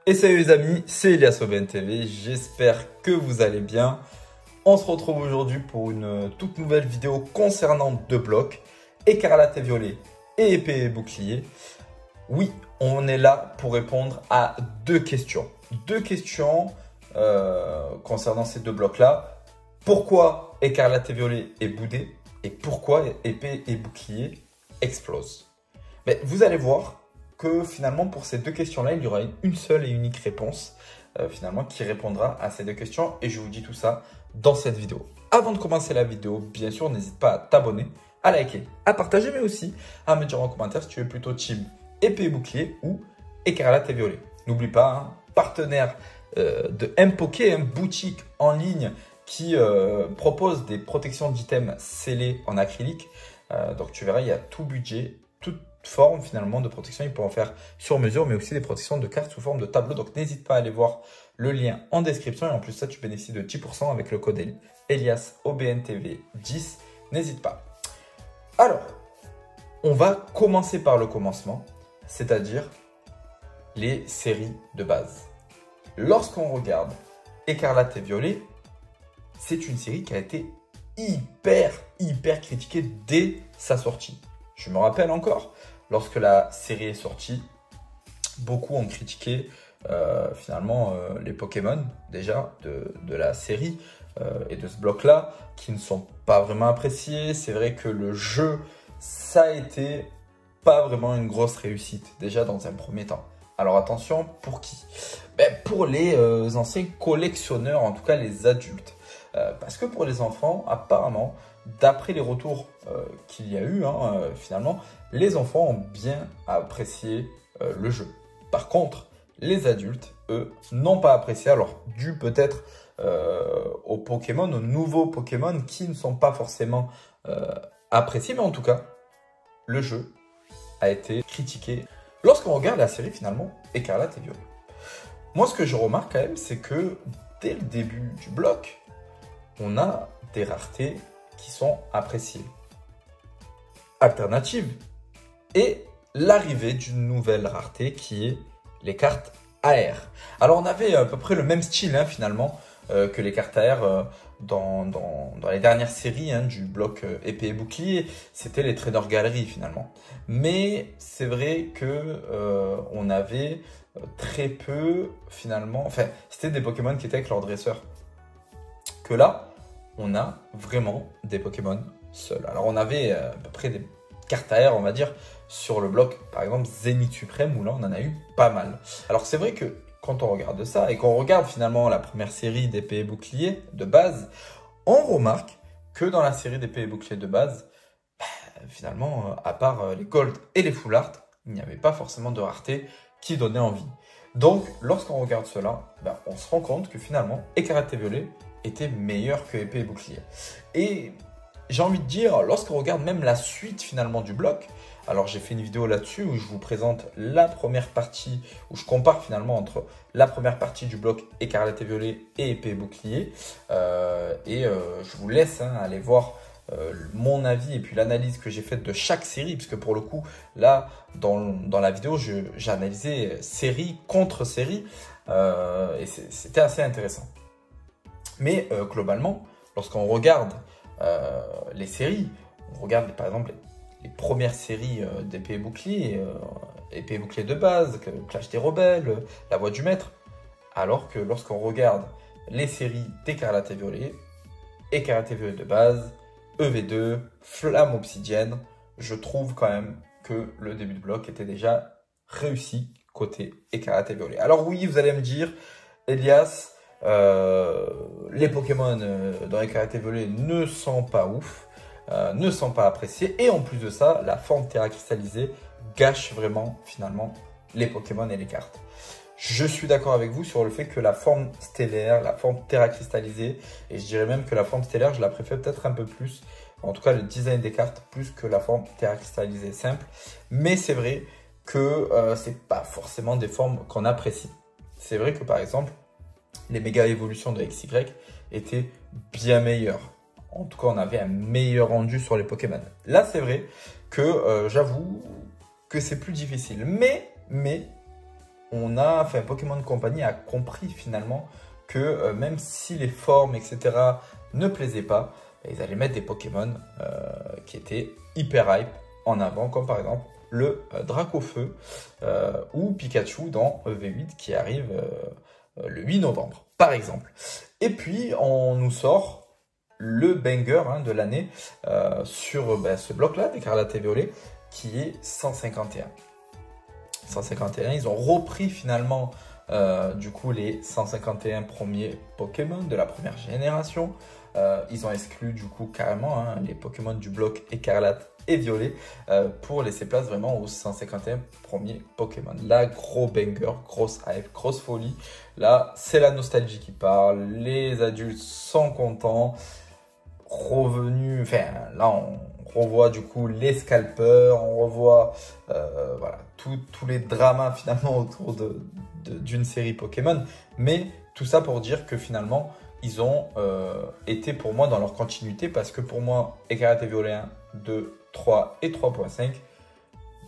Et salut les amis, c'est Elias OBNTV, j'espère que vous allez bien. On se retrouve aujourd'hui pour une toute nouvelle vidéo concernant deux blocs, écarlate et violet et épée et bouclier. Oui, on est là pour répondre à deux questions. Deux questions concernant ces deux blocs-là. Pourquoi écarlate et violet est boudé et pourquoi épée et bouclier explosent. Mais vous allez voir que finalement pour ces deux questions-là, il y aura une seule et unique réponse finalement qui répondra à ces deux questions et je vous dis tout ça dans cette vidéo. Avant de commencer la vidéo, bien sûr, n'hésite pas à t'abonner, à liker, à partager, mais aussi à me dire en commentaire si tu es plutôt team épée et bouclier ou écarlate et violet. N'oublie pas, hein, partenaire de MPoké, une boutique en ligne qui propose des protections d'items scellées en acrylique. Donc tu verras, il y a tout budget, toute forme finalement de protection. Ils peuvent en faire sur mesure, mais aussi des protections de cartes sous forme de tableau. Donc n'hésite pas à aller voir le lien en description. Et en plus ça, tu bénéficies de 10% avec le code Elias OBNTV 10. N'hésite pas. Alors, on va commencer par le commencement, c'est-à-dire les séries de base. Lorsqu'on regarde Écarlate et Violet, c'est une série qui a été hyper critiquée dès sa sortie. Je me rappelle encore, lorsque la série est sortie, beaucoup ont critiqué finalement les Pokémon déjà de la série et de ce bloc-là, qui ne sont pas vraiment appréciés. C'est vrai que le jeu, ça a été pas vraiment une grosse réussite, déjà dans un premier temps. Alors attention, pour qui? Pour les anciens collectionneurs, en tout cas les adultes. Parce que pour les enfants, apparemment, d'après les retours qu'il y a eu, finalement, les enfants ont bien apprécié le jeu. Par contre, les adultes, eux, n'ont pas apprécié. Alors, dû peut-être aux Pokémon, aux nouveaux Pokémon qui ne sont pas forcément appréciés. Mais en tout cas, le jeu a été critiqué. Lorsqu'on regarde la série, finalement, Écarlate et Violet. Moi, ce que je remarque quand même, c'est que dès le début du bloc, on a des raretés qui sont appréciées. Alternative et l'arrivée d'une nouvelle rareté qui est les cartes AR. Alors on avait à peu près le même style finalement que les cartes AR dans les dernières séries du bloc épée et bouclier. C'était les Trainer Gallery finalement. Mais c'est vrai que on avait très peu finalement, enfin c'était des Pokémon qui étaient avec leur dresseur. Que là, on a vraiment des Pokémon seuls. Alors, on avait à peu près des cartes AR, on va dire, sur le bloc, par exemple, Zénith Suprême, où là, on en a eu pas mal. Alors, c'est vrai que quand on regarde ça, et qu'on regarde finalement la première série d'épée et bouclier de base, on remarque que dans la série d'épée et bouclier de base, finalement, à part les Gold et les Full Art, il n'y avait pas forcément de rareté qui donnait envie. Donc, lorsqu'on regarde cela, on se rend compte que finalement, Écarlate et Violet était meilleur que épée et bouclier. Et j'ai envie de dire, lorsqu'on regarde même la suite finalement du bloc, alors j'ai fait une vidéo là-dessus où je vous présente la première partie, où je compare finalement entre la première partie du bloc Écarlate et Violet et épée et bouclier. Je vous laisse aller voir mon avis et puis l'analyse que j'ai faite de chaque série, puisque pour le coup, là, dans la vidéo, j'ai analysé série contre série, et c'était assez intéressant. Mais globalement, lorsqu'on regarde les séries, on regarde par exemple les premières séries d'épée et bouclier, épée et bouclier de base, Clash des Rebelles, La Voix du Maître, alors que lorsqu'on regarde les séries d'Écarlate et Violet de base, EV2, Flamme Obsidienne, je trouve quand même que le début de bloc était déjà réussi côté Écarlate et Violet. Alors oui, vous allez me dire, Elias, les Pokémon dans Écarlate et Violet ne sont pas ouf, ne sont pas appréciés, et en plus de ça, la forme terra cristallisée gâche vraiment finalement les Pokémon et les cartes. Je suis d'accord avec vous sur le fait que la forme stellaire, la forme terra cristallisée, et je dirais même que la forme stellaire, je la préfère peut-être un peu plus, en tout cas le design des cartes, plus que la forme terra cristallisée simple, mais c'est vrai que c'est pas forcément des formes qu'on apprécie. C'est vrai que par exemple, les méga évolutions de XY étaient bien meilleures. En tout cas, on avait un meilleur rendu sur les Pokémon. Là, c'est vrai que j'avoue que c'est plus difficile. Mais enfin Pokémon Company a compris finalement que même si les formes, etc. ne plaisaient pas, ils allaient mettre des Pokémon qui étaient hyper hype en avant, comme par exemple le Dracofeu ou Pikachu dans V8 qui arrive le 8 novembre, par exemple. Et puis, on nous sort le banger de l'année sur ce bloc-là d'Écarlate et Violet qui est 151. 151, ils ont repris finalement du coup les 151 premiers Pokémon de la première génération. Ils ont exclu du coup carrément les Pokémon du bloc Écarlate et Violet pour laisser place vraiment aux 151 premiers Pokémon. Là, gros banger, grosse hype, grosse folie. Là, c'est la nostalgie qui parle. Les adultes sont contents. Revenus, enfin là on revoit du coup les scalpers, on revoit voilà, tous les dramas finalement autour d'une série Pokémon. Mais tout ça pour dire que finalement ils ont été pour moi dans leur continuité parce que pour moi Écarlate et Violet 1, 2, 3 et 3.5,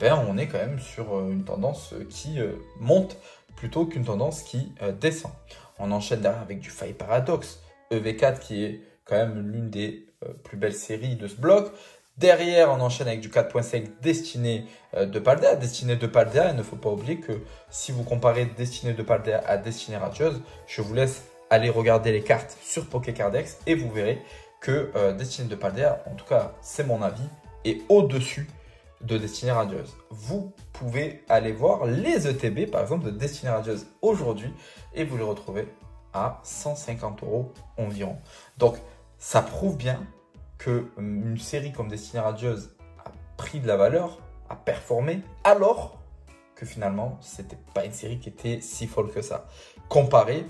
ben, on est quand même sur une tendance qui monte plutôt qu'une tendance qui descend. On enchaîne derrière avec du Fire Paradox, EV4 qui est quand même l'une des plus belles séries de ce bloc. Derrière, on enchaîne avec du 4.5 Destinée de Paldea. Destinée de Paldea, il ne faut pas oublier que si vous comparez Destinée de Paldea à Destinée Radieuse, je vous laisse aller regarder les cartes sur Pokécardex et vous verrez que Destinée de Paldea, en tout cas c'est mon avis, est au-dessus de Destinée Radieuse. Vous pouvez aller voir les ETB par exemple de Destinée Radieuse aujourd'hui et vous les retrouvez à 150 € environ. Donc ça prouve bien qu'une série comme Destinée Radieuse a pris de la valeur, a performé, alors que finalement c'était pas une série qui était si folle que ça, comparé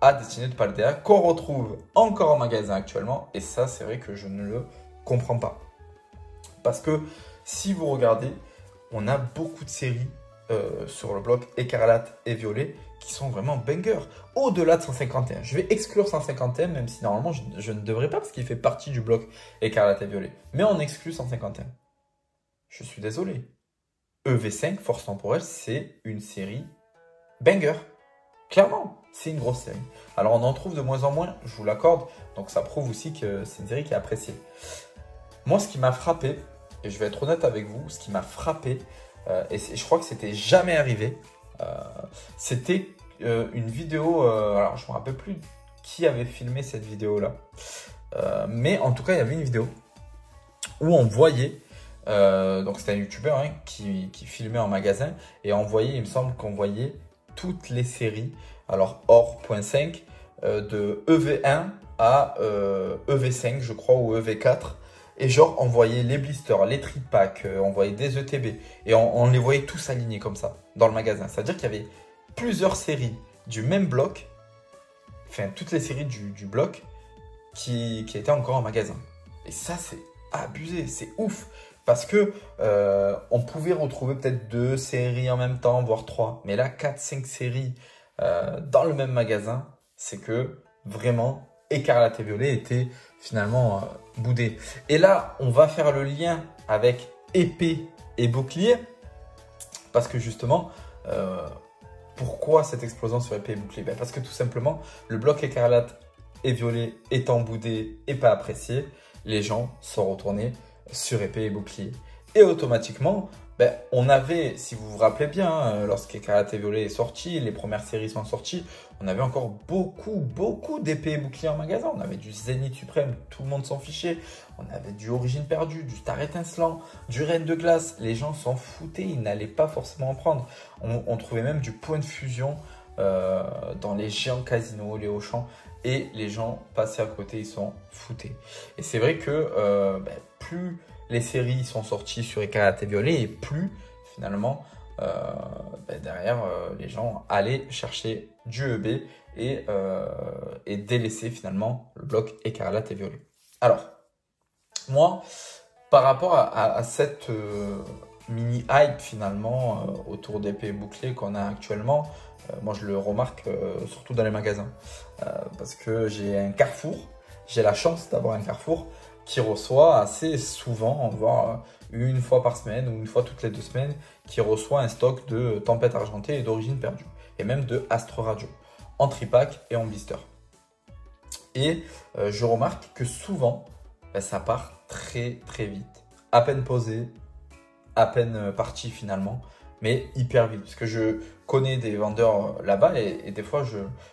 à Destinée de Paldea qu'on retrouve encore en magasin actuellement. Et ça, c'est vrai que je ne le comprends pas. Parce que si vous regardez, on a beaucoup de séries sur le bloc Écarlate et Violet qui sont vraiment bangers. Au-delà de 151. Je vais exclure 151, même si normalement je ne devrais pas parce qu'il fait partie du bloc Écarlate et Violet. Mais on exclut 151. Je suis désolé. EV5, Force Temporelle, c'est une série banger. Clairement, c'est une grosse série. Alors on en trouve de moins en moins, je vous l'accorde. Donc ça prouve aussi que c'est une série qui est appréciée. Moi, ce qui m'a frappé, et je vais être honnête avec vous, ce qui m'a frappé, et je crois que c'était jamais arrivé, c'était une vidéo, alors je ne me rappelle plus qui avait filmé cette vidéo-là, mais en tout cas, il y avait une vidéo où on voyait, donc c'était un youtubeur qui filmait en magasin, et on voyait, il me semble qu'on voyait toutes les séries, alors hors .5, de EV1 à EV5, je crois, ou EV4. Et genre, on voyait les blisters, les tripacks, on voyait des ETB. Et on les voyait tous alignés comme ça, dans le magasin. C'est-à-dire qu'il y avait plusieurs séries du même bloc, enfin, toutes les séries du bloc qui étaient encore en magasin. Et ça, c'est abusé, c'est ouf. Parce que on pouvait retrouver peut-être 2 séries en même temps, voire 3. Mais là, 4-5 séries dans le même magasin, c'est que vraiment, Écarlate et Violet était finalement boudé. Et là, on va faire le lien avec épée et bouclier. Parce que justement, pourquoi cette explosion sur épée et bouclier? Ben parce que tout simplement, le bloc Écarlate et Violet étant boudé et pas apprécié, les gens sont retournés sur épée et bouclier. Et automatiquement, ben, on avait, si vous vous rappelez bien, lorsqu'Écarlate et Violet est sorti, les premières séries sont sorties, on avait encore beaucoup d'épées et boucliers en magasin. On avait du Zénith Suprême, tout le monde s'en fichait. On avait du Origine Perdue, du Star Étincelant, du Reine de Glace. Les gens s'en foutaient, ils n'allaient pas forcément en prendre. On trouvait même du Point de Fusion dans les géants casinos, les Auchan. Et les gens passaient à côté, ils s'en foutaient. Et c'est vrai que ben, plus les séries sont sorties sur Écarlate et Violet et plus finalement ben derrière les gens allaient chercher du EB et délaisser finalement le bloc Écarlate et Violet. Alors moi par rapport à cette mini hype finalement autour d'épée et bouclier qu'on a actuellement, moi je le remarque surtout dans les magasins parce que j'ai un Carrefour, j'ai la chance d'avoir un Carrefour qui reçoit assez souvent, voire une fois par semaine ou une fois toutes les 2 semaines, qui reçoit un stock de Tempête Argentée et d'Origine Perdue. et même de Astro Radio, en tripack et en blister. Et je remarque que souvent, ça part très très vite. À peine posé, à peine parti finalement, mais hyper vite. Parce que je connais des vendeurs là-bas et des fois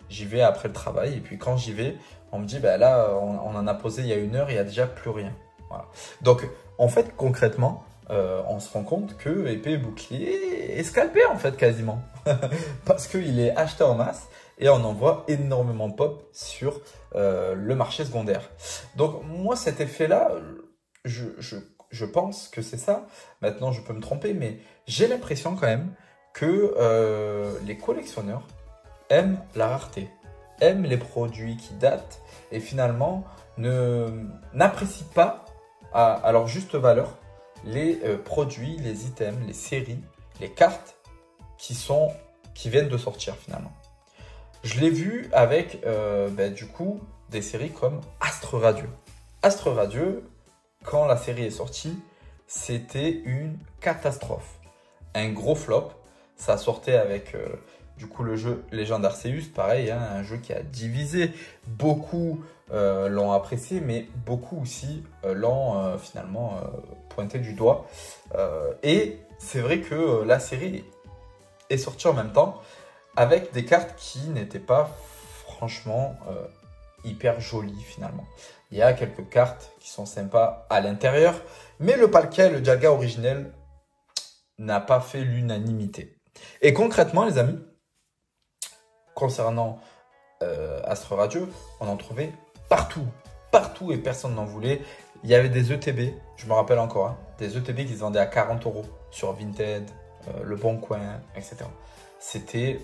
j'y vais après le travail. Et puis quand j'y vais, on me dit là on en a posé il y a 1 heure, il n'y a déjà plus rien. Voilà. Donc en fait concrètement, on se rend compte que épée et bouclier est scalpé en fait quasiment. Parce qu'il est acheté en masse et on en voit énormément pop sur le marché secondaire. Donc moi cet effet-là, je pense que c'est ça. Maintenant, je peux me tromper, mais j'ai l'impression quand même que les collectionneurs aiment la rareté, aiment les produits qui datent et finalement n'apprécient pas à leur juste valeur les produits, les items, les séries, les cartes qui viennent de sortir finalement. Je l'ai vu avec du coup des séries comme Astre Radio. Astre Radio, quand la série est sortie, c'était une catastrophe. Un gros flop. Ça sortait avec du coup le jeu Legend Arceus, pareil, hein, un jeu qui a divisé. Beaucoup l'ont apprécié, mais beaucoup aussi l'ont finalement pointé du doigt. Et c'est vrai que la série est sortie en même temps avec des cartes qui n'étaient pas franchement hyper jolies finalement. Il y a quelques cartes qui sont sympas à l'intérieur, mais le Palkia et le Dialga originel n'a pas fait l'unanimité. Et concrètement, les amis, concernant Astre Radio, on en trouvait partout, partout et personne n'en voulait. Il y avait des ETB, je me rappelle encore, hein, des ETB qui se vendaient à 40 € sur Vinted, Le Bon Coin, etc. C'était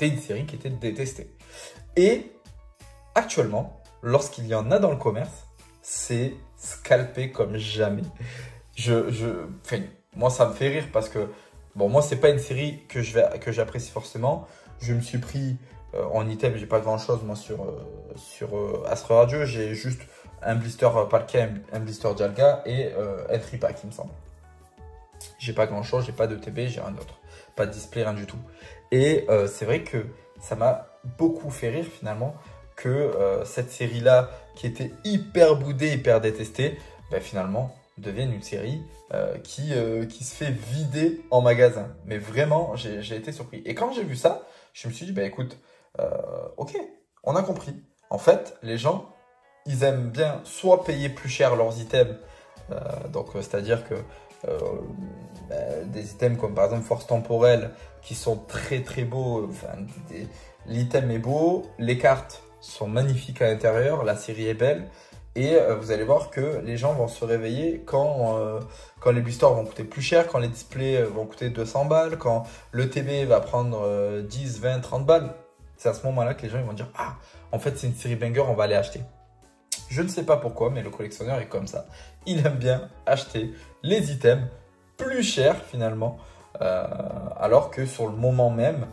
une série qui était détestée. Et actuellement, lorsqu'il y en a dans le commerce, c'est scalpé comme jamais. Moi, ça me fait rire parce que, bon, moi, c'est pas une série que j'apprécie forcément. Je me suis pris en item, j'ai pas grand chose, moi, sur Astre Radio. J'ai juste un blister Palkia, un blister Dialga et un tripack, il me semble. J'ai pas grand chose, j'ai pas de TB, j'ai rien d'autre. Pas de display, rien du tout. Et c'est vrai que ça m'a beaucoup fait rire finalement que cette série-là, qui était hyper boudée, hyper détestée, finalement devienne une série qui se fait vider en magasin. Mais vraiment, j'ai été surpris. Et quand j'ai vu ça, je me suis dit, écoute, ok, on a compris. En fait, les gens, ils aiment bien soit payer plus cher leurs items, donc c'est-à-dire que des items comme par exemple Force Temporelle qui sont très très beaux, l'item est beau, les cartes sont magnifiques à l'intérieur, la série est belle et vous allez voir que les gens vont se réveiller quand les blisters vont coûter plus cher, quand les displays vont coûter 200 balles, quand le TB va prendre 10, 20, 30 balles. C'est à ce moment-là que les gens ils vont dire « Ah, en fait c'est une série banger, on va aller acheter ». Je ne sais pas pourquoi, mais le collectionneur est comme ça. Il aime bien acheter les items plus chers finalement, alors que sur le moment même,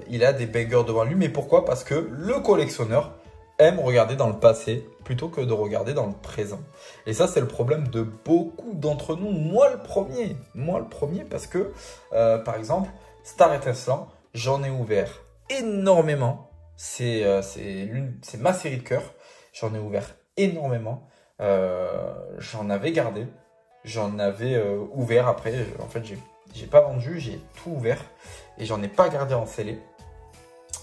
il a des bangers devant lui. Mais pourquoi? Parce que le collectionneur aime regarder dans le passé plutôt que de regarder dans le présent. Et ça, c'est le problème de beaucoup d'entre nous. Moi le premier, parce que, par exemple, Star Étincelant, j'en ai ouvert énormément. C'est ma série de cœur. J'en ai ouvert énormément. J'en avais gardé. J'en avais ouvert après. En fait, j'ai pas vendu, j'ai tout ouvert. Et j'en ai pas gardé en scellé.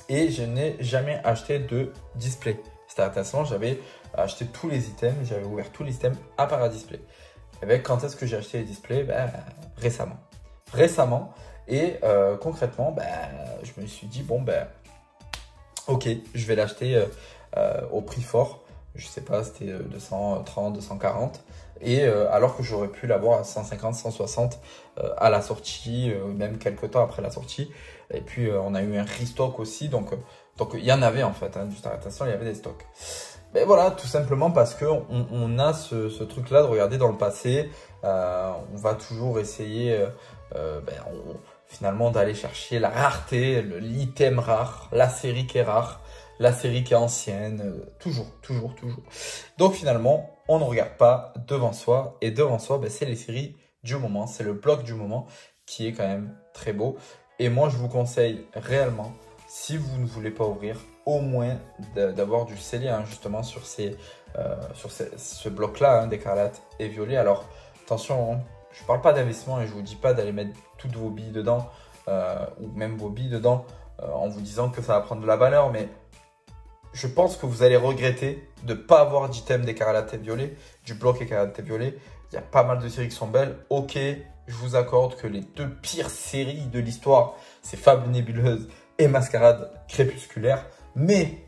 Et je n'ai jamais acheté de display. C'était intéressant, j'avais acheté tous les items. J'avais ouvert tous les items à part un display. Et quand est-ce que j'ai acheté les displays? Récemment. Récemment. Et concrètement, je me suis dit, ok, je vais l'acheter au prix fort. Je sais pas, c'était 230, 240. Et alors que j'aurais pu l'avoir à 150, 160 à la sortie, même quelques temps après la sortie. Et puis on a eu un restock aussi, donc il y en avait en fait, hein, du Star Étincelant, il y avait des stocks. Mais voilà, tout simplement parce que on a ce truc-là de regarder dans le passé. On va toujours essayer finalement d'aller chercher la rareté, l'item rare, la série qui est rare. La série qui est ancienne, toujours. Donc finalement, on ne regarde pas devant soi. Et devant soi, c'est les séries du moment. C'est le bloc du moment qui est quand même très beau. Et moi, je vous conseille réellement, si vous ne voulez pas ouvrir, au moins d'avoir du scellé hein, justement sur ce bloc-là d'écarlate et violet. Alors, attention, hein, je ne parle pas d'investissement et je ne vous dis pas d'aller mettre toutes vos billes dedans ou même vos billes dedans en vous disant que ça va prendre de la valeur. Mais je pense que vous allez regretter de ne pas avoir d'item d'écarlate et violet, du bloc écarlate et violet. Il y a pas mal de séries qui sont belles. Ok, je vous accorde que les deux pires séries de l'histoire, c'est Fable Nébuleuse et Mascarade Crépusculaire. Mais,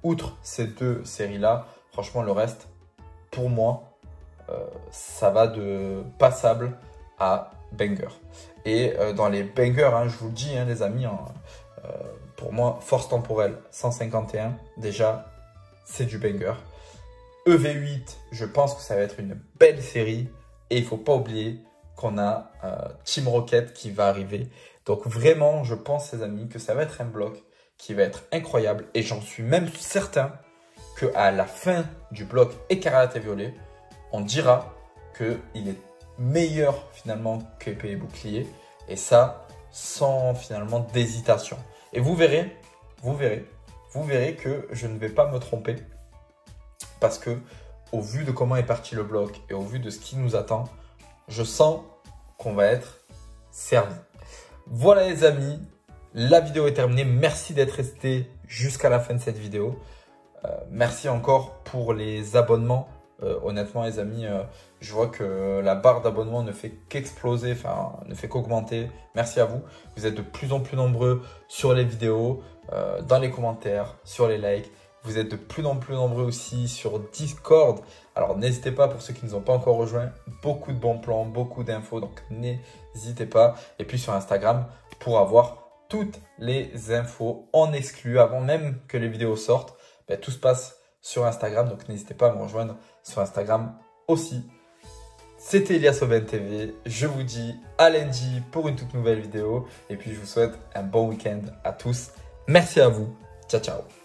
outre ces deux séries-là, franchement, le reste, pour moi, ça va de passable à banger. Et dans les bangers, hein, je vous le dis, hein, les amis, hein, pour moi, Force Temporelle 151, déjà, c'est du banger. EV8, je pense que ça va être une belle série. Et il ne faut pas oublier qu'on a Team Rocket qui va arriver. Donc vraiment, je pense, les amis, que ça va être un bloc qui va être incroyable. Et j'en suis même certain qu'à la fin du bloc écarlate et violet, on dira qu'il est meilleur finalement qu'épée et bouclier. Et ça, sans finalement d'hésitation. Et vous verrez que je ne vais pas me tromper. Parce que, au vu de comment est parti le bloc et au vu de ce qui nous attend, je sens qu'on va être servi. Voilà les amis, la vidéo est terminée. Merci d'être resté jusqu'à la fin de cette vidéo. Merci encore pour les abonnements. Honnêtement les amis, je vois que la barre d'abonnement ne fait qu'exploser, enfin ne fait qu'augmenter. Merci à vous. Vous êtes de plus en plus nombreux sur les vidéos, dans les commentaires, sur les likes. Vous êtes de plus en plus nombreux aussi sur Discord. Alors n'hésitez pas, pour ceux qui ne nous ont pas encore rejoints, beaucoup de bons plans, beaucoup d'infos, donc n'hésitez pas. Et puis sur Instagram pour avoir toutes les infos en exclu avant même que les vidéos sortent. Ben, tout se passe sur Instagram, donc n'hésitez pas à me rejoindre sur Instagram aussi. C'était Elias Aubaine TV. Je vous dis à lundi pour une toute nouvelle vidéo. Et puis je vous souhaite un bon week-end à tous. Merci à vous. Ciao, ciao.